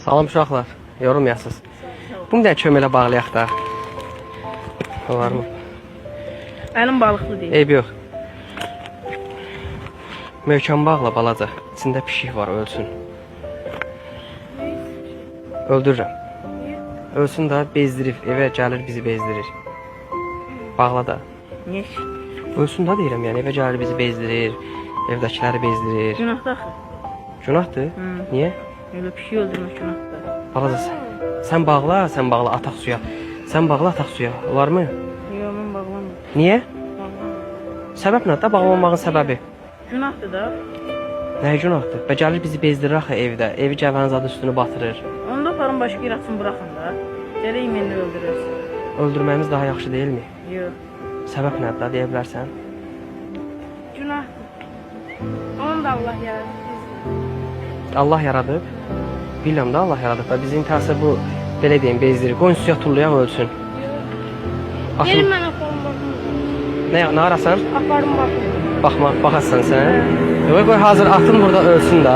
Salam uşaqlar, yorulmayasınız. Bunu da kömələ bağlayaq da. Olar mı? Əlim balıqlı deyil. Eyb yox. Möhkəm bağla balaca. İçində pişik var, ölsün. Öldürürəm. Ölsün da bezdirib, evə gəlir bizi bezdirir. Bağla da. Niyə? Ölsün da deyirəm, yəni evə gəlir bizi bezdirir. Evdəkiləri bezdirir. Günahda axı. Günahdır? Niyə? Öyle pişik öldürmək günahdır. Balaca sən bağla, ataq suya. Sən bağla, ataq suya. Olar mı? Yox, mən bağlamam. Niyə? Bağlamam. Səbəb nədir? Bağlamamağın səbəbi? Günahdır da. Nə günahdır? Və gəlir bizi bezdirir axı evdə. Evi cəvənzad üstünü batırır. Onda aparın başqa yer açın bırakın da. Gələk məni öldürürsün. Öldürməyimiz daha yaxşı deyilmi? Yox. Səbəb nədir? Deyə bilərsən? Günahdır. Onu da Allah yarattı. Allah yaradıb. Bilirəm də Allah yaradıb da bizim təsir bu belə deyim bezdirir. Qoyun suya tullayaq ölsün. Gelin mən aparım baxım. Nə arasan? Aparım baxım. Baxma, baxasan sən. Qoy hazır atın burada ölsün də.